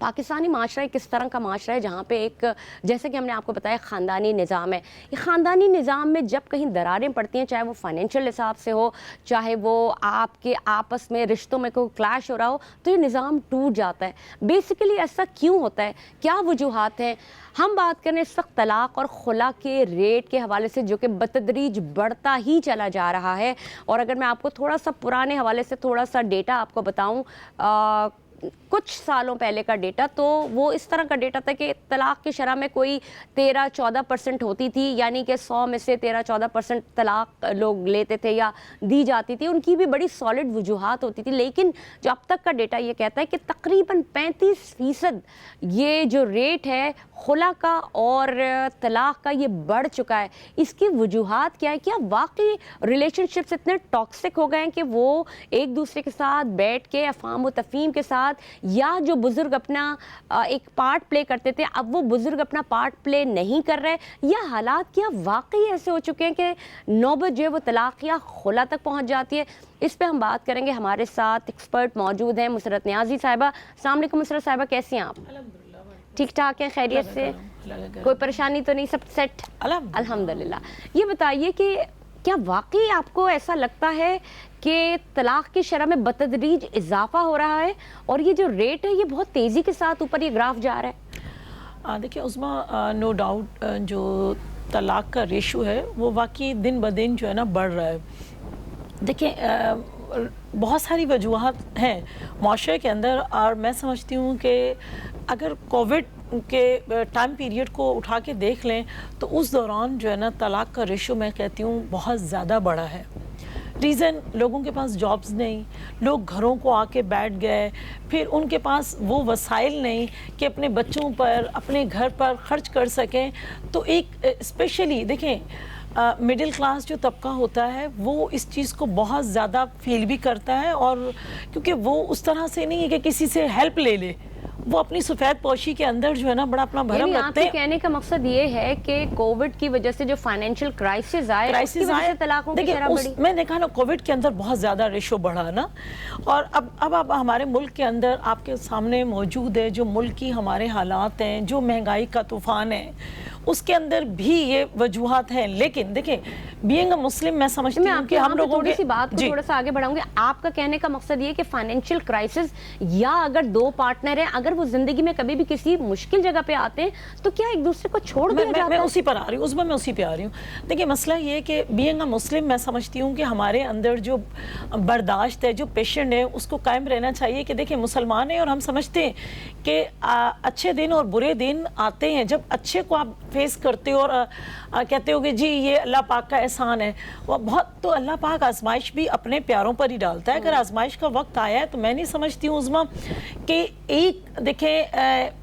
پاکستانی معاشرہ ایک اس طرح کا معاشرہ ہے جہاں پہ ایک جیسے کہ ہم نے آپ کو بتایا خاندانی نظام ہے. یہ خاندانی نظام میں جب کہیں دراریں پڑتی ہیں, چاہے وہ فائنینشیل حساب سے ہو, چاہے وہ آپ کے آپس میں رشتوں میں کوئی کلیش ہو رہا ہو, تو یہ نظام ٹوٹ جاتا ہے. بیسیکلی ایسا کیوں ہوتا ہے, کیا وجوہات ہیں؟ ہم بات کریں اس وقت طلاق اور خلا کے ریٹ کے حوالے سے, جو کہ بتدریج بڑھتا ہی چلا جا رہا ہے. اور اگر میں آپ کو تھوڑا سا پرانے حوالے سے تھوڑا سا ڈیٹا آپ کو بتاؤں, کچھ سالوں پہلے کا ڈیٹا, تو وہ اس طرح کا ڈیٹا تھا کہ طلاق کی شرح میں کوئی 13-14% ہوتی تھی, یعنی کہ 100 میں سے 13-14% طلاق لوگ لیتے تھے یا دی جاتی تھی. ان کی بھی بڑی سالڈ وجوہات ہوتی تھی, لیکن جو اب تک کا ڈیٹا یہ کہتا ہے کہ تقریباً 35% یہ جو ریٹ ہے خلا کا اور طلاق کا, یہ بڑھ چکا ہے. اس کی وجوہات کیا ہے؟ کیا واقعی ریلیشن شپس اتنے ٹاکسک ہو گئے ہیں کہ وہ ایک دوسرے کے ساتھ بیٹھ کے افہام و تفہیم کے ساتھ, یا جو بزرگ اپنا ایک پارٹ پلے کرتے تھے اب وہ بزرگ اپنا پارٹ پلے نہیں کر رہے, یا حالات کیا واقعی ایسے ہو چکے ہیں کہ نوبت جو ہے وہ طلاق یا خلا تک پہنچ جاتی ہے؟ اس پہ ہم بات کریں گے. ہمارے ساتھ ایکسپرٹ موجود ہیں, مسرت نیازی صاحبہ. السلام علیکم مسرت صاحبہ, کیسی ہیں آپ؟ ٹھیک ٹھاک ہیں, خیریت سے, کوئی پریشانی تو نہیں, سب سیٹ؟ الحمدللہ. یہ بتائیے کہ کیا واقعی آپ کو ایسا لگتا ہے کہ طلاق کی شرح میں بتدریج اضافہ ہو رہا ہے, اور یہ جو ریٹ ہے یہ بہت تیزی کے ساتھ اوپر یہ گراف جا رہا ہے؟ دیکھیں عظمیٰ, نو ڈاؤٹ جو طلاق کا ریشو ہے وہ واقعی دن بدن جو ہے نا بڑھ رہا ہے. دیکھیں بہت ساری وجوہات ہیں معاشرے کے اندر, اور میں سمجھتی ہوں کہ اگر کووڈ کے ٹائم پیریڈ کو اٹھا کے دیکھ لیں تو اس دوران جو ہے نا طلاق کا ریشو میں کہتی ہوں بہت زیادہ بڑا ہے. ریزن, لوگوں کے پاس جابز نہیں, لوگ گھروں کو آ کے بیٹھ گئے, پھر ان کے پاس وہ وسائل نہیں کہ اپنے بچوں پر, اپنے گھر پر خرچ کر سکیں. تو ایک اسپیشلی دیکھیں مڈل کلاس جو طبقہ ہوتا ہے وہ اس چیز کو بہت زیادہ فیل بھی کرتا ہے, اور کیونکہ وہ اس طرح سے نہیں ہے کہ کسی سے ہیلپ لے لے, وہ اپنی سفید پوشی کے اندر جو ہے نا بڑا اپنا بھرم رکھتے ہیں. کہنے کا مقصد یہ ہے کہ کووڈ کی وجہ سے جو فائنینشیل کرائسس آئے, اس کی وجہ سے طلاقوں کی شرح بڑھی. میں نے کہا نا کووڈ کے اندر بہت زیادہ ریشو بڑھا نا, اور اب ہمارے ملک کے اندر آپ کے سامنے موجود ہے جو ملکی ہمارے حالات ہیں, جو مہنگائی کا طوفان ہے, اس کے اندر بھی یہ وجوہات ہیں. لیکن دیکھیں بینگ اے مسلم میں سمجھتی ہوں کہ ہم لوگوں کی بات کو تھوڑا سا آگے بڑھاؤں گے. آپ کا کہنے کا مقصد یہ کہ فائنینشیل کرائسس, یا اگر دو پارٹنر ہیں اگر وہ زندگی میں کبھی بھی کسی مشکل جگہ پہ آتے ہیں تو کیا ایک دوسرے کو چھوڑ دیا جاتا ہے؟ میں اسی پر آ رہی ہوں, میں اسی پہ آ رہی ہوں. دیکھیں مسئلہ یہ ہے کہ بینگ اے مسلم میں سمجھتی ہوں کہ ہمارے اندر جو برداشت ہے, جو پیشنٹ ہے, اس کو قائم رہنا چاہیے کہ دیکھیں مسلمان ہیں اور ہم سمجھتے ہیں کہ اچھے دن اور برے دن آتے ہیں. جب اچھے کو آپ فیس کرتے ہو اور کہتے ہو کہ جی یہ اللہ پاک کا احسان ہے, وہ بہت, تو اللہ پاک آزمائش بھی اپنے پیاروں پر ہی ڈالتا ہے. اگر آزمائش کا وقت آیا ہے تو میں نہیں سمجھتی ہوں عظمیٰ کہ ایک دیکھیں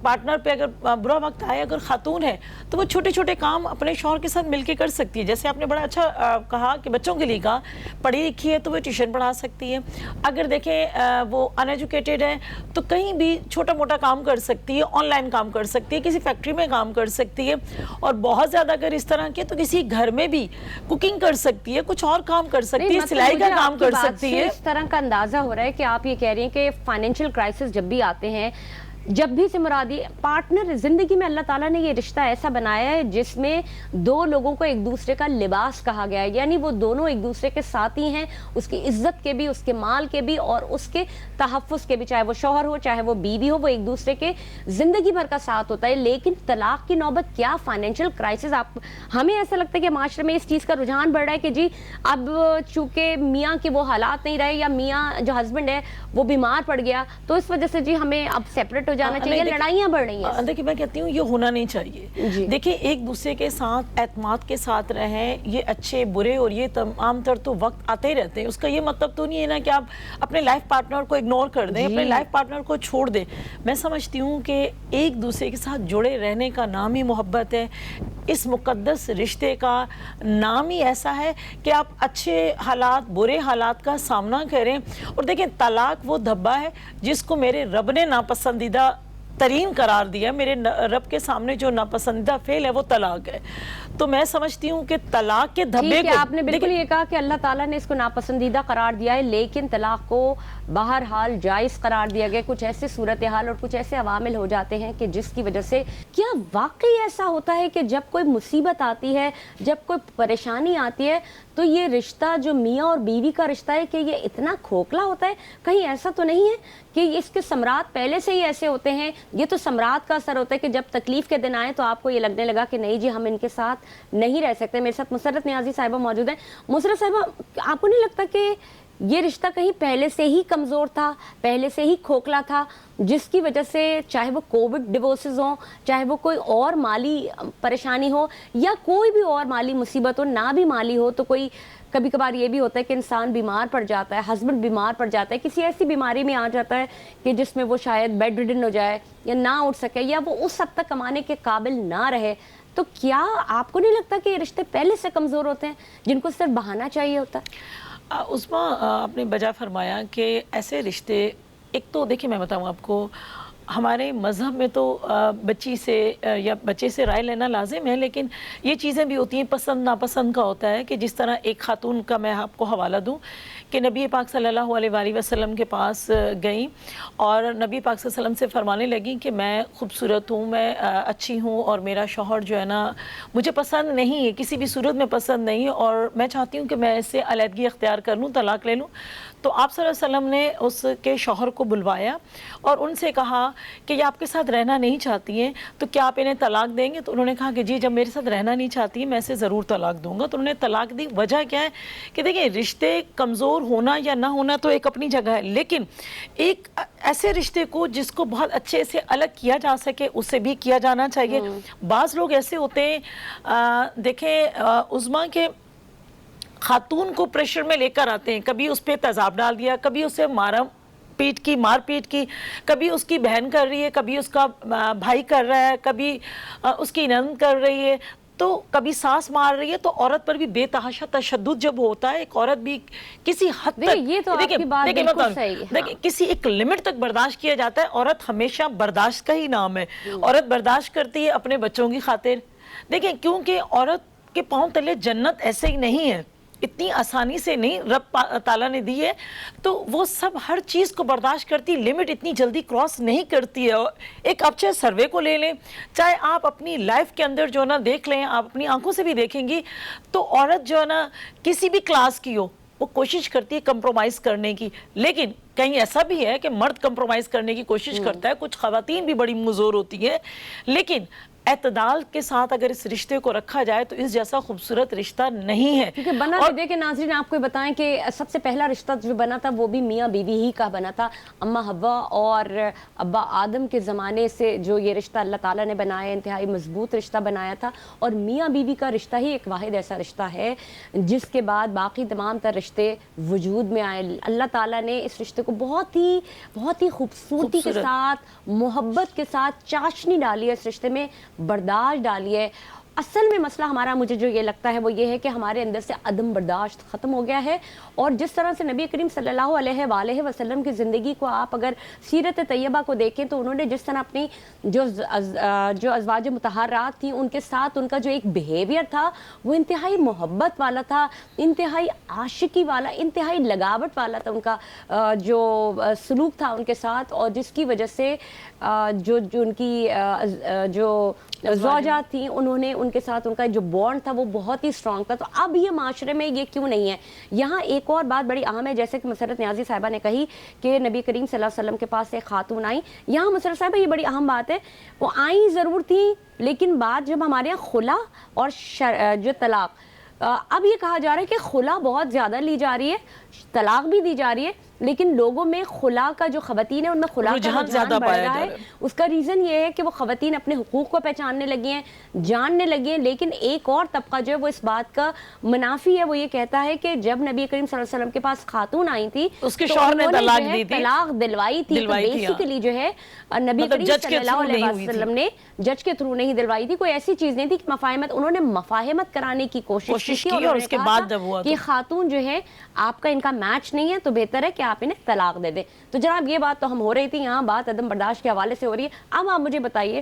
پارٹنر پہ اگر برا وقت آیا, اگر خاتون ہے تو وہ چھوٹے چھوٹے کام اپنے شوہر کے ساتھ مل کے کر سکتی ہے. جیسے آپ نے بڑا اچھا کہا کہ بچوں کے لیے کہا, پڑھی لکھی ہے تو وہ ٹیوشن پڑھا سکتی ہے. اگر دیکھیں وہ ان ایجوکیٹڈ ہے تو کہیں بھی چھوٹا موٹا کام کر سکتی ہے, آن لائن کام کر سکتی ہے, کسی فیکٹری میں کام کر سکتی ہے, اور بہت زیادہ اگر اس طرح کے تو کسی گھر میں بھی کوکنگ کر سکتی ہے, کچھ اور کام کر سکتی ہے, سلائی کا کام کر سکتی ہے. اس طرح کا اندازہ ہو رہا ہے کہ آپ یہ کہہ رہی ہیں کہ فائنینشیل کرائسس جب بھی آتے ہیں, جب بھی سے مرادی پارٹنر زندگی میں اللہ تعالیٰ نے یہ رشتہ ایسا بنایا ہے جس میں دو لوگوں کو ایک دوسرے کا لباس کہا گیا ہے, یعنی وہ دونوں ایک دوسرے کے ساتھی ہیں, اس کی عزت کے بھی, اس کے مال کے بھی, اور اس کے تحفظ کے بھی. چاہے وہ شوہر ہو چاہے وہ بیوی ہو, وہ ایک دوسرے کے زندگی بھر کا ساتھ ہوتا ہے. لیکن طلاق کی نوبت, کیا فائنینشیل کرائسس, آپ ہمیں ایسا لگتا ہے کہ معاشرے میں اس چیز کا رجحان بڑھ رہا ہے کہ جی اب چونکہ میاں کے وہ حالات نہیں رہے, یا میاں جو ہسبینڈ ہے وہ بیمار پڑ گیا, تو اس وجہ سے جی ہمیں اب سیپریٹ جانا چاہیے, لڑائیاں بڑھ رہی ہیں. دیکھیں میں کہتی ہوں یہ ہونا نہیں چاہیے. دیکھیں ایک دوسرے کے ساتھ اعتماد کے ساتھ رہیں, یہ اچھے برے اور یہ تمام تر تو وقت آتے ہی رہتے ہیں. اس کا یہ مطلب تو نہیں ہے نا کہ آپ اپنے لائف پارٹنر کو اگنور کر دیں, اپنے لائف پارٹنر کو چھوڑ دیں. میں سمجھتی ہوں کہ ایک دوسرے کے ساتھ جڑے رہنے کا نام ہی محبت ہے. اس مقدس رشتے کا نام ہی ایسا ہے کہ آپ اچھے حالات برے حالات کا سامنا کریں. اور دیکھیں طلاق وہ دھبا ہے جس کو میرے رب نے ناپسندیدہ ترین قرار دیا. میرے رب کے سامنے جو ناپسندیدہ فعل ہے وہ طلاق ہے. تو میں سمجھتی ہوں کہ طلاق کے دھبے ٹھیک ہے، کو آپ نے بالکل یہ کہا کہ اللہ تعالیٰ نے اس کو ناپسندیدہ قرار دیا ہے، لیکن طلاق کو بہرحال جائز قرار دیا گیا۔ کچھ ایسے صورتحال اور کچھ ایسے عوامل ہو جاتے ہیں کہ جس کی وجہ سے کیا واقعی ایسا ہوتا ہے کہ جب کوئی مصیبت آتی ہے، جب کوئی پریشانی آتی ہے، تو یہ رشتہ جو میاں اور بیوی کا رشتہ ہے کہ یہ اتنا کھوکھلا ہوتا ہے؟ کہیں ایسا تو نہیں ہے کہ اس کے ثمرات پہلے سے ہی ایسے ہوتے ہیں؟ یہ تو ثمرات کا اثر ہوتا ہے کہ جب تکلیف کے دن آئے تو آپ کو یہ لگنے لگا کہ نہیں جی ہم ان کے ساتھ نہیں رہ سکتے۔ میرے ساتھ مسرت نیازی صاحبہ موجود ہیں۔ مسرت صاحبہ، آپ کو نہیں لگتا کہ یہ رشتہ کہیں پہلے سے ہی کمزور تھا، پہلے سے ہی کھوکھلا تھا، جس کی وجہ سے چاہے وہ کووڈ ڈیورسز ہوں، چاہے وہ کوئی اور مالی پریشانی ہو یا کوئی بھی اور مالی مصیبت ہو، نہ بھی مالی ہو تو کوئی کبھی کبھار یہ بھی ہوتا ہے کہ انسان بیمار پڑ جاتا ہے، ہسبینڈ بیمار پڑ جاتا ہے، کسی ایسی بیماری میں آ جاتا ہے کہ جس میں وہ شاید بیڈ ریڈن ہو جائے یا نہ اٹھ سکے یا وہ اس حد تک کمانے کے قابل نہ رہے، تو کیا آپ کو نہیں لگتا کہ یہ رشتے پہلے سے کمزور ہوتے ہیں جن کو صرف بہانہ چاہیے ہوتا ہے؟ عظمیٰ، آپ نے بجا فرمایا کہ ایسے رشتے، ایک تو دیکھیں میں بتاؤں آپ کو، ہمارے مذہب میں تو بچی سے یا بچے سے رائے لینا لازم ہے، لیکن یہ چیزیں بھی ہوتی ہیں، پسند ناپسند کا ہوتا ہے کہ جس طرح ایک خاتون کا میں آپ کو حوالہ دوں کہ نبی پاک صلی اللہ علیہ وآلہ وسلم کے پاس گئیں اور نبی پاک صلی اللہ علیہ وسلم سے فرمانے لگیں کہ میں خوبصورت ہوں، میں اچھی ہوں اور میرا شوہر جو ہے نا مجھے پسند نہیں ہے، کسی بھی صورت میں پسند نہیں، اور میں چاہتی ہوں کہ میں اس سے علیحدگی اختیار کر لوں، طلاق لے لوں۔ تو آپ صلی اللہ علیہ وسلم نے اس کے شوہر کو بلوایا اور ان سے کہا کہ یہ آپ کے ساتھ رہنا نہیں چاہتی ہیں تو کیا آپ انہیں طلاق دیں گے؟ تو انہوں نے کہا کہ جی جب میرے ساتھ رہنا نہیں چاہتی ہیں میں اسے ضرور طلاق دوں گا۔ تو انہوں نے طلاق دی۔ وجہ کیا ہے کہ دیکھیں رشتے کمزور ہونا یا نہ ہونا تو ایک اپنی جگہ ہے، لیکن ایک ایسے رشتے کو جس کو بہت اچھے سے الگ کیا جا سکے اسے بھی کیا جانا چاہیے۔ بعض لوگ ایسے ہوتے ہیں، دیکھیں عظمیٰ کے خاتون کو پریشر میں لے کر آتے ہیں، کبھی اس پہ تیزاب ڈال دیا، کبھی اسے مار پیٹ کی، کبھی اس کی بہن کر رہی ہے، کبھی اس کا بھائی کر رہا ہے، کبھی اس کی نند کر رہی ہے، تو کبھی ساس مار رہی ہے۔ تو عورت پر بھی بے تحاشا تشدد جب ہوتا ہے، ایک عورت بھی کسی حد تک، یہ تو آپ کی بات بالکل صحیح ہے، دیکھیں کسی ایک لمٹ تک برداشت کیا جاتا ہے۔ عورت ہمیشہ برداشت کا ہی نام ہے، عورت برداشت کرتی ہے اپنے بچوں کی خاطر۔ دیکھیں کیونکہ عورت کے پاؤں تلے جنت ایسے ہی نہیں ہے، اتنی آسانی سے نہیں رب تعالیٰ نے دی ہے، تو وہ سب ہر چیز کو برداشت کرتی، لمٹ اتنی جلدی کراس نہیں کرتی ہے۔ ایک آپ چاہے سروے کو لے لیں، چاہے آپ اپنی لائف کے اندر جو ہے نا دیکھ لیں، آپ اپنی آنکھوں سے بھی دیکھیں گی تو عورت جو ہے نا کسی بھی کلاس کی ہو وہ کوشش کرتی ہے کمپرومائز کرنے کی، لیکن کہیں ایسا بھی ہے کہ مرد کمپرومائز کرنے کی کوشش کرتا ہے، کچھ خواتین بھی بڑی مزور ہوتی ہیں، لیکن اعتدال کے ساتھ اگر اس رشتے کو رکھا جائے تو اس جیسا خوبصورت رشتہ نہیں ہے۔ کیونکہ بنا بھی دیکھیں ناظرین، آپ کو بتائیں کہ سب سے پہلا رشتہ جو بنا تھا وہ بھی میاں بیوی ہی کا بنا تھا۔ اماں حوا اور ابا آدم کے زمانے سے جو یہ رشتہ اللہ تعالیٰ نے بنایا، انتہائی مضبوط رشتہ بنایا تھا، اور میاں بیوی کا رشتہ ہی ایک واحد ایسا رشتہ ہے جس کے بعد باقی تمام تر رشتے وجود میں آئے۔ اللہ تعالیٰ نے اس رشتے کو بہت ہی خوبصورتی کے ساتھ، محبت کے ساتھ چاشنی ڈالی ہے، اس رشتے میں برداشت ڈالی ہے۔ اصل میں مسئلہ ہمارا، مجھے جو یہ لگتا ہے وہ یہ ہے کہ ہمارے اندر سے عدم برداشت ختم ہو گیا ہے، اور جس طرح سے نبی کریم صلی اللہ علیہ وآلہ وسلم کی زندگی کو آپ اگر سیرت طیبہ کو دیکھیں تو انہوں نے جس طرح اپنی جو ازواج مطہرات تھیں ان کے ساتھ ان کا جو ایک بیہیویئر تھا وہ انتہائی محبت والا تھا، انتہائی عاشقی والا، انتہائی لگاوٹ والا تھا، ان کا جو سلوک تھا ان کے ساتھ، اور جس کی وجہ سے جو ان کی جو زوجات تھیں انہوں نے ان کے ساتھ ان کا جو بانڈ تھا وہ بہت ہی اسٹرانگ تھا۔ تو اب یہ معاشرے میں یہ کیوں نہیں ہے؟ یہاں ایک اور بات بڑی اہم ہے، جیسے کہ مسرت نیازی صاحبہ نے کہی کہ نبی کریم صلی اللہ علیہ وسلم کے پاس ایک خاتون آئیں۔ یہاں مسرت صاحبہ یہ بڑی اہم بات ہے، وہ آئیں ضرور تھیں، لیکن بات جب ہمارے یہاں خلا اور جو طلاق، اب یہ کہا جا رہا ہے کہ خلا بہت زیادہ لی جا رہی ہے، طلاق بھی دی جا رہی ہے، لیکن لوگوں میں خلا کا جو خواتین ہے ان میں خلا کا رجحان زیادہ بڑھ رہا ہے۔ اس کا ریزن یہ ہے کہ وہ خواتین اپنے حقوق کو پہچاننے لگی ہیں، جاننے لگی ہیں، لیکن ایک اور طبقہ جو ہے وہ اس بات کا منافی ہے، وہ یہ کہتا ہے کہ جب نبی کریم صلی اللہ علیہ وسلم کے پاس خاتون آئی تھی اس کے شوہر نے طلاق دلوائی تھی، تو بیسیکلی جو ہے نبی کریم صلی اللہ علیہ وسلم نے جج کے تھرو نہیں دلوائی تھی، کوئی ایسی چیز نہیں تھی کہ مفاہمت، انہوں نے مفاہمت کرانے کی کوشش کی، اور اس کے بعد کہ خاتون جو ہے آپ کا ان کا میچ نہیں ہے تو بہتر ہے کہ آپ انہیں طلاق دے دیں۔ تو جناب یہ بات تو ہم ہو رہی تھی، یہاں بات عدم برداشت کے حوالے سے ہو رہی ہے۔ اب آپ مجھے بتائیے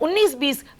19-20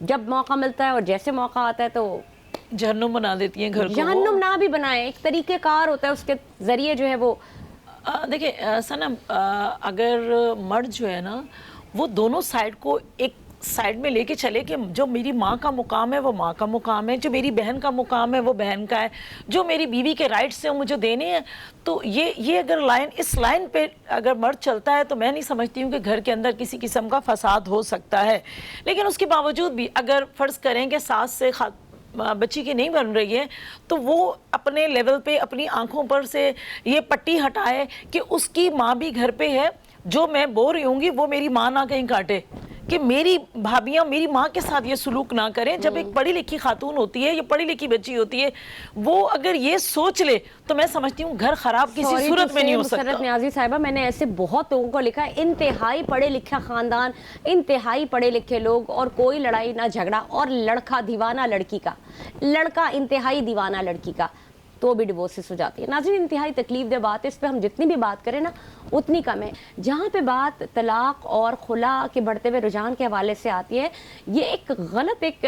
جب موقع ملتا ہے اور جیسے موقع آتا ہے تو جہنم بنا دیتی ہیں گھر کو. جہنم نہ بھی بنائیں, ایک طریقہ کار ہوتا ہے اس کے ذریعے جو ہے وہ. دیکھیں سنم, اگر مرد جو ہے نا وہ دونوں سائڈ کو ایک سائڈ میں لے کے چلے کہ جو میری ماں کا مقام ہے وہ ماں کا مقام ہے, جو میری بہن کا مقام ہے وہ بہن کا ہے, جو میری بیوی کے رائٹس ہیں مجھے دینے ہیں, تو یہ اگر لائن, اس لائن پہ اگر مرد چلتا ہے تو میں نہیں سمجھتی ہوں کہ گھر کے اندر کسی قسم کا فساد ہو سکتا ہے. لیکن اس کے باوجود بھی اگر فرض کریں کہ ساس سے بچی کی نہیں بن رہی ہے تو وہ اپنے لیول پہ اپنی آنکھوں پر سے یہ پٹی ہٹائے کہ اس کی ماں بھی گھر پہ ہے, جو میں بو رہی ہوں گی وہ میری ماں نہ کہیں کاٹے, کہ میری بھابیاں میری ماں کے ساتھ یہ سلوک نہ کریں. جب ایک پڑھی لکھی خاتون ہوتی ہے یا پڑھی لکھی بچی ہوتی ہے, وہ اگر یہ سوچ لے تو میں سمجھتی ہوں گھر خراب کسی صورت میں نہیں ہو سکتا. مسرت نیازی صاحبہ, میں نے ایسے بہت لوگوں کو لکھا ہے, انتہائی پڑھے لکھا خاندان, انتہائی پڑھے لکھے لوگ, اور کوئی لڑائی نہ جھگڑا, اور لڑکا دیوانہ لڑکی کا, لڑکا انتہائی دیوانہ لڑکی کا, تو بھی ڈیورسز ہو جاتی ہے. ناظرین, انتہائی تکلیف دہ بات ہے, اس پہ ہم جتنی بھی بات کریں نا اتنی کم ہے. جہاں پہ بات طلاق اور خلا کے بڑھتے ہوئے رجحان کے حوالے سے آتی ہے, یہ ایک غلط, ایک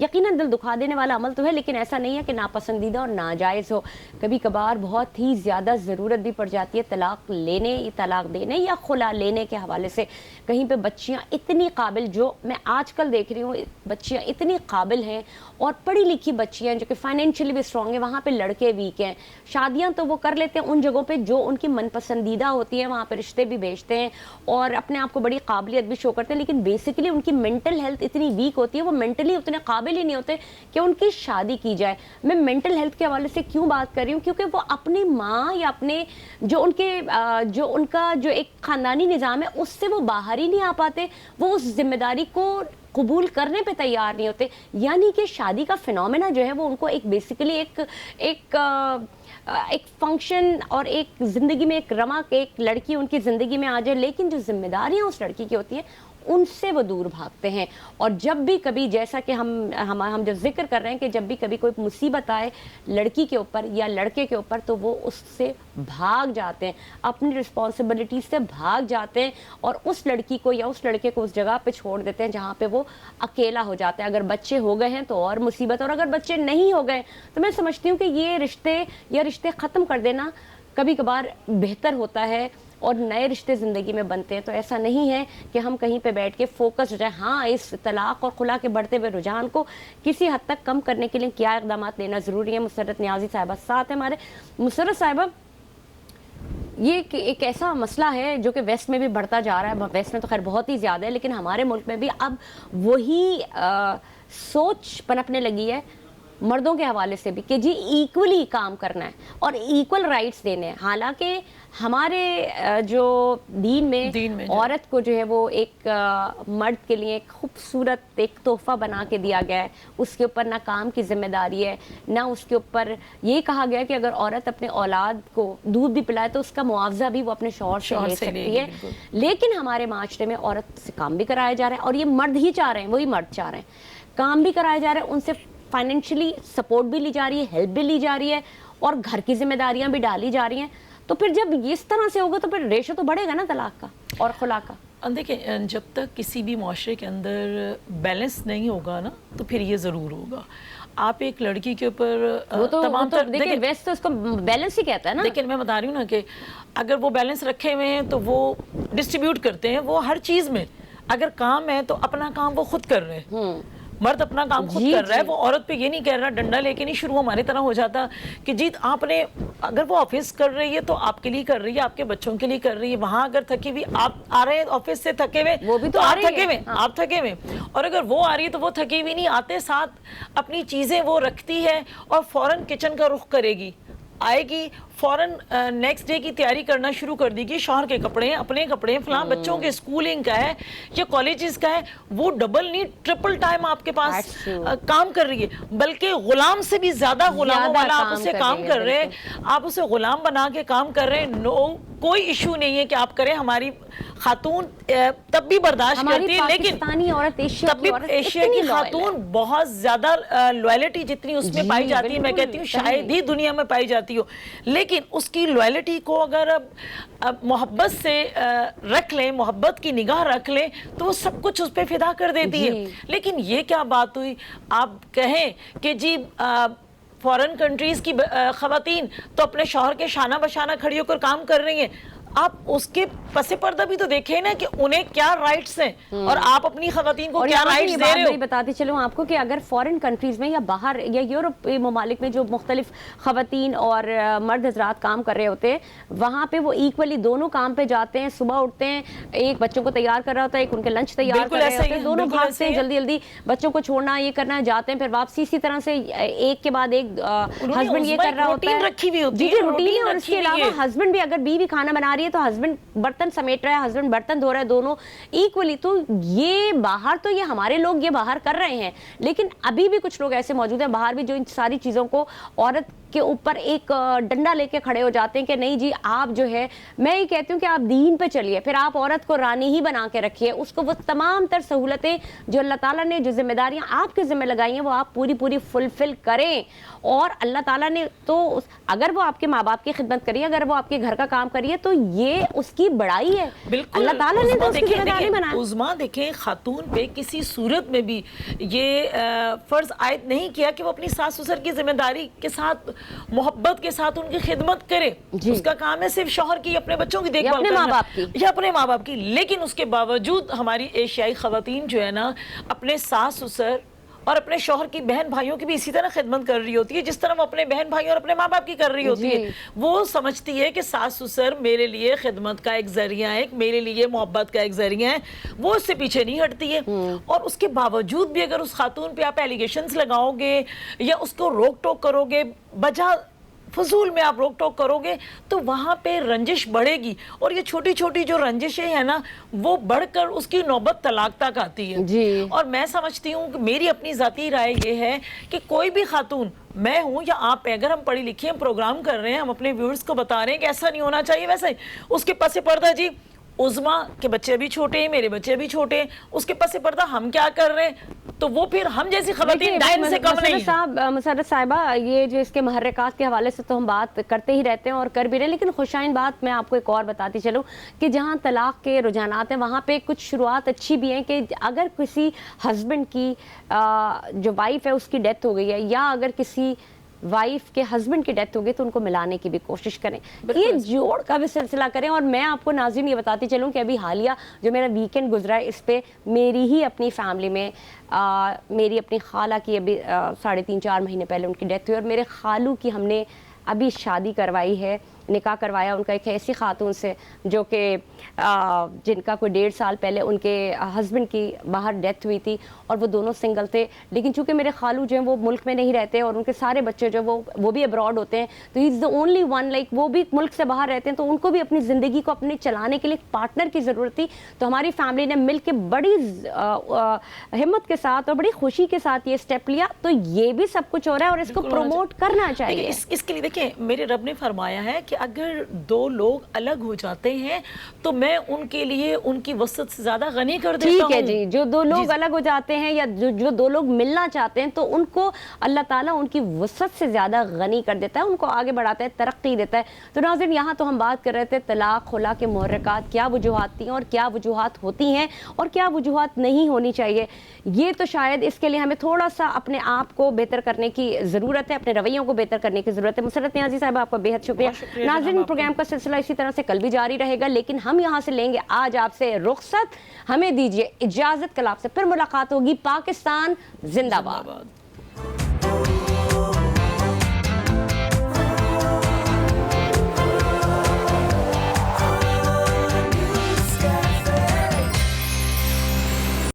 یقیناً دل دکھا دینے والا عمل تو ہے, لیکن ایسا نہیں ہے کہ ناپسندیدہ اور ناجائز ہو. کبھی کبھار بہت ہی زیادہ ضرورت بھی پڑ جاتی ہے طلاق لینے, طلاق دینے یا خلا لینے کے حوالے سے. کہیں پہ بچیاں اتنی قابل, جو میں آج کل دیکھ رہی ہوں, بچیاں اتنی قابل ہیں اور پڑھی لکھی بچیاں جو کہ فائنینشلی بھی اسٹرانگ ہیں, وہاں پہ لڑکے ویک ہیں. شادیاں تو وہ کر لیتے ہیں ان جگہوں پہ جو ان کی من پسندیدہ ہوتی ہیں, وہاں پہ رشتے بھی بھیجتے ہیں اور اپنے آپ کو بڑی قابلیت بھی شو کرتے ہیں, لیکن بیسیکلی ان کی مینٹل ہیلتھ اتنی ویک ہوتی ہے, وہ مینٹلی اتنے قابل ہی نہیں ہوتے کہ ان کی شادی کی جائے. میں مینٹل ہیلتھ کے حوالے سے کیوں بات کر رہی ہوں, کیونکہ وہ اپنی ماں یا اپنے جو ان کا جو ایک خاندانی نظام ہے اس سے وہ باہر ہی نہیں آ پاتے, وہ اس ذمہ داری کو قبول کرنے پہ تیار نہیں ہوتے. یعنی کہ شادی کا فینومینا جو ہے وہ ان کو ایک بیسیکلی ایک فنکشن اور ایک زندگی میں ایک رمق, ایک لڑکی ان کی زندگی میں آ جائے, لیکن جو ذمہ داریاں اس لڑکی کی ہوتی ہیں ان سے وہ دور بھاگتے ہیں. اور جب بھی کبھی, جیسا کہ ہم جب ذکر کر رہے ہیں کہ جب بھی کبھی کوئی مصیبت آئے لڑکی کے اوپر یا لڑکے کے اوپر, تو وہ اس سے بھاگ جاتے ہیں, اپنی رسپانسبلٹی سے بھاگ جاتے ہیں اور اس لڑکی کو یا اس لڑکے کو اس جگہ پہ چھوڑ دیتے ہیں جہاں پہ وہ اکیلا ہو جاتا ہے. اگر بچے ہو گئے ہیں تو اور مصیبت, اور اگر بچے نہیں ہو گئے تو میں سمجھتی ہوں کہ یہ رشتے ختم کر دینا کبھی کبھار بہتر ہوتا ہے اور نئے رشتے زندگی میں بنتے ہیں. تو ایسا نہیں ہے کہ ہم کہیں پہ بیٹھ کے فوکس ہو جائے. ہاں, اس طلاق اور خلا کے بڑھتے ہوئے رجحان کو کسی حد تک کم کرنے کے لیے کیا اقدامات لینا ضروری ہے. مسرت نیازی صاحبہ ساتھ ہیں ہمارے. مسرت صاحبہ, یہ ایک ایسا مسئلہ ہے جو کہ ویسٹ میں بھی بڑھتا جا رہا ہے. ویسٹ میں تو خیر بہت ہی زیادہ ہے, لیکن ہمارے ملک میں بھی اب وہی سوچ پنپنے لگی ہے مردوں کے حوالے سے بھی کہ جی ایکولی کام کرنا ہے اور ایکول رائٹس دینے ہیں. حالانکہ ہمارے جو دین میں عورت کو جو ہے وہ ایک مرد کے لیے ایک خوبصورت ایک تحفہ بنا کے دیا گیا ہے. اس کے اوپر نہ کام کی ذمہ داری ہے, نہ اس کے اوپر یہ کہا گیا کہ اگر عورت اپنے اولاد کو دودھ بھی پلائے تو اس کا معاوضہ بھی وہ اپنے شوہر سے لے سکتی ہے. لیکن ہمارے معاشرے میں عورت سے کام بھی کرایا جا رہا ہے, اور یہ مرد ہی چاہ رہے ہیں, وہی مرد چاہ رہے ہیں, کام بھی کرایا جا رہا ہے, ان سے فائنینشلی سپورٹ بھی لی جا رہی ہے, ہیلپ بھی لی جا رہی ہے, اور گھر کی ذمہ داریاں بھی ڈالی جا رہی ہیں. تو پھر جب اس طرح سے ہوگا تو پھر ریشو تو بڑھے گا نا طلاق کا اور خلا کا. دیکھیں, جب تک کسی بھی معاشرے کے اندر بیلنس نہیں ہوگا نا تو پھر یہ ضرور ہوگا. آپ ایک لڑکی کے اوپر تمام دیکھیں ویسٹ تو اس کو بیلنس ہی کہتا ہے نا. لیکن میں بتا رہی ہوں نا کہ اگر وہ بیلنس رکھے ہوئے ہیں تو وہ ڈسٹریبیوٹ کرتے ہیں, وہ ہر چیز میں. اگر کام ہے تو اپنا کام وہ خود کر رہے ہیں, مرد اپنا کام خود کر رہا ہے, وہ عورت پہ یہ نہیں کہہ رہا, ڈنڈا لے کے نہیں. شروع ہماری طرح ہو جاتا کہ جی آپ نے, اگر وہ آفس کر رہی ہے تو آپ کے لیے کر رہی ہے, آپ کے بچوں کے لیے کر رہی ہے. وہاں اگر تھکی ہوئی آپ آ رہے ہیں آفس سے تھکے ہوئے, وہ بھی تو آپ تھکے ہوئے, آپ تھکے ہوئے. اور اگر وہ آ رہی ہے تو وہ تھکی ہوئی نہیں, آتے ساتھ اپنی چیزیں وہ رکھتی ہے اور فوراً کچن کا رخ کرے گی, آئے گی, فوراً نیکسٹ ڈے کی تیاری کرنا شروع کر دی گی. شوہر کے کپڑے ہیں, اپنے کپڑے ہیں, فلاں بچوں کے اسکولنگ کا ہے یا کالجز کا ہے. وہ ڈبل نہیں ٹرپل ٹائم آپ کے پاس کام کر رہی ہے, بلکہ غلام سے بھی زیادہ غلاموں والا آپ اسے کام کر رہے ہیں, آپ اسے غلام بنا کے کام کر رہے ہیں. کوئی ایشو نہیں ہے کہ آپ کریں. ہماری خاتون تب بھی برداشت کرتی ہے, لیکن پاکستانی عورت, تب بھی ایشیا کی خاتون بہت زیادہ لوائلٹی جتنی اس میں پائی جاتی ہے, میں کہتی ہوں شاید ہی دنیا میں پائی جاتی ہو, لیکن اس کی لوائلٹی کو اگر اب محبت سے رکھ لیں, محبت کی نگاہ رکھ لیں, تو وہ سب کچھ اس پہ فدا کر دیتی ہے. لیکن یہ کیا بات ہوئی, آپ کہیں کہ جی فورن کنٹریز کی خواتین تو اپنے شوہر کے شانہ بشانہ کھڑی ہو کر کام کر رہی ہیں. آپ اس کے پس پردہ بھی تو دیکھیں نا کہ انہیں کیا رائٹس ہیں, اور آپ اپنی خواتین کو کیا رائٹس دے رہے ہو. بتاتی چلوں آپ کو کہ اگر فورن کنٹریز میں یا باہر یا یورپ ممالک میں جو مختلف خواتین اور مرد حضرات کام کر رہے ہوتے ہیں, وہاں پہ وہ ایکولی دونوں کام پہ جاتے ہیں, صبح اٹھتے ہیں, ایک بچوں کو تیار کر رہا ہوتا ہے, ایک ان کے لنچ تیار کر رہے ہوتے ہیں, دونوں بھاگتے ہیں جلدی جلدی, بچوں کو چھوڑنا یہ کرنا, جاتے ہیں پھر واپسی اسی طرح سے ایک کے بعد ایک ہسبینڈ یہ کر رہا ہوتا ہے, روٹین ہے. اور اس کے علاوہ ہسبینڈ بھی اگر بیوی کھانا بنا رہی ہے تو ہسبینڈ برتن سمیٹ رہا ہے, ہسبینڈ برتن دھو رہا ہے, دونوں ایکولی. تو یہ باہر تو یہ ہمارے لوگ یہ باہر کر رہے ہیں, لیکن ابھی بھی کچھ لوگ ایسے موجود ہیں باہر بھی جو ان ساری چیزوں کو عورت کے اوپر ایک ڈنڈا لے کے کھڑے ہو جاتے ہیں کہ نہیں جی آپ جو ہے, میں یہ کہتی ہوں کہ آپ دین پہ چلیے, پھر آپ عورت کو رانی ہی بنا کے رکھیے, اس کو وہ تمام تر سہولتیں جو اللہ تعالیٰ نے, جو ذمہ داریاں آپ کے ذمہ لگائی ہیں, وہ آپ پوری فلفل کریں. اور اللہ تعالیٰ نے تو اگر وہ آپ کے ماں باپ کی خدمت کریے, اگر وہ آپ کے گھر کا کام کریے, تو یہ اس کی بڑائی ہے. اللہ تعالیٰ نے تو اس کی ذمہ داری بنائی. عظما دیکھیں, خاتون پہ کسی صورت میں بھی یہ فرض عائد نہیں کیا کہ وہ اپنی ساس سسر کی ذمہ داری کے ساتھ, محبت کے ساتھ ان کی خدمت کرے. اس کا کام ہے صرف شوہر کی, اپنے بچوں کی دیکھ بھال کرنا یا اپنے ماں باپ کی. لیکن اس کے باوجود ہماری ایشیائی خواتین جو ہے نا, اپنے ساس سسر اور اپنے شوہر کی بہن بھائیوں کی بھی اسی طرح خدمت کر رہی ہوتی ہے جس طرح وہ اپنے بہن بھائیوں اور اپنے ماں باپ کی کر رہی ہوتی ہے. وہ سمجھتی ہے کہ ساس سسر میرے لیے خدمت کا ایک ذریعہ ہے, میرے لیے محبت کا ایک ذریعہ ہے, وہ اس سے پیچھے نہیں ہٹتی ہے. اور اس کے باوجود بھی اگر اس خاتون پہ آپ ایلیگیشنز لگاؤ گے یا اس کو روک ٹوک کرو گے, بجا فضول میں آپ روک ٹوک کرو گے, تو وہاں پہ رنجش بڑھے گی. اور یہ چھوٹی چھوٹی جو رنجشیں ہیں نا, وہ بڑھ کر اس کی نوبت طلاق تک آتی ہے. اور میں سمجھتی ہوں کہ میری اپنی ذاتی رائے یہ ہے کہ کوئی بھی خاتون, میں ہوں یا آپ ہیں, اگر ہم پڑھی لکھی ہیں, پروگرام کر رہے ہیں, ہم اپنے ویورز کو بتا رہے ہیں کہ ایسا نہیں ہونا چاہیے, ویسا ہی اس کے پس پردہ جی عظما کے بچے بھی چھوٹے ہیں, میرے بچے بھی چھوٹے ہیں, اس کے پس پردہ ہم کیا کر رہے ہیں, تو وہ پھر ہم جیسی خواتین ڈائن سے کم نہیں ہیں. مسرت صاحبہ, یہ جو اس کے محرکات کے حوالے سے تو ہم بات کرتے ہی رہتے ہیں اور کر بھی رہے ہیں, لیکن خوشائن بات میں آپ کو ایک اور بتاتی چلوں کہ جہاں طلاق کے رجحانات ہیں, وہاں پہ کچھ شروعات اچھی بھی ہیں کہ اگر کسی ہسبینڈ کی جو وائف ہے اس کی ڈیتھ ہو گئی ہے, یا اگر کسی وائف کے ہسبینڈ کی ڈیتھ ہو گئی, تو ان کو ملانے کی بھی کوشش کریں, یہ جوڑ کا بھی سلسلہ کریں. اور میں آپ کو ناظرین یہ بتاتی چلوں کہ ابھی حالیہ جو میرا ویکنڈ گزرا ہے, اس پہ میری ہی اپنی فیملی میں میری اپنی خالہ کی ابھی 3.5-4 مہینے پہلے ان کی ڈیتھ ہوئی, اور میرے خالو کی ہم نے ابھی شادی کروائی ہے, نکاح کروایا ان کا ایک ایسی خاتون سے جو کہ جن کا کوئی 1.5 سال پہلے ان کے ہسبینڈ کی باہر ڈیتھ ہوئی تھی, اور وہ دونوں سنگل تھے. لیکن چونکہ میرے خالو جو ہیں وہ ملک میں نہیں رہتے, اور ان کے سارے بچے جو وہ بھی ابراڈ ہوتے ہیں, تو ہی از دا اونلی ون, لائک وہ بھی ملک سے باہر رہتے ہیں, تو ان کو بھی اپنی زندگی کو اپنے چلانے کے لیے ایک پارٹنر کی ضرورت تھی. تو ہماری فیملی نے مل کے بڑی ہمت کے ساتھ اور بڑی خوشی کے ساتھ یہ اسٹیپ لیا. تو یہ بھی سب کچھ ہو رہا ہے, اور اس کو پروموٹ کرنا چاہیے. اس کے لیے دیکھیں, میرے رب نے فرمایا ہے کہ اگر 2 لوگ الگ ہو جاتے ہیں تو میں ان کے لیے ان کی وسعت سے زیادہ غنی کر دیتا ہوں. ٹھیک ہے جی, جو 2 لوگ الگ ہو جاتے ہیں یا جو 2 لوگ ملنا چاہتے ہیں, تو ان کو اللہ تعالیٰ ان کی وسعت سے زیادہ غنی کر دیتا ہے, ان کو آگے بڑھاتا ہے, ترقی دیتا ہے. تو ناظرین, یہاں تو ہم بات کر رہے تھے طلاق خلا کے محرکات, کیا وجوہات تھیں اور کیا وجوہات ہوتی ہیں اور کیا وجوہات نہیں ہونی چاہیے. یہ تو شاید اس کے لیے ہمیں تھوڑا سا اپنے آپ کو بہتر کرنے کی ضرورت ہے, اپنے رویوں کو بہتر کرنے کی ضرورت ہے. مسرت نیازی صاحب, آپ کا بے حد شکریہ. ناظرین, پروگرام کا سلسلہ اسی طرح سے کل بھی جاری رہے گا, لیکن ہم یہاں سے لیں گے آج آپ سے رخصت. ہمیں دیجیے اجازت, کل آپ سے پھر ملاقات ہوگی. پاکستان زندہ باد.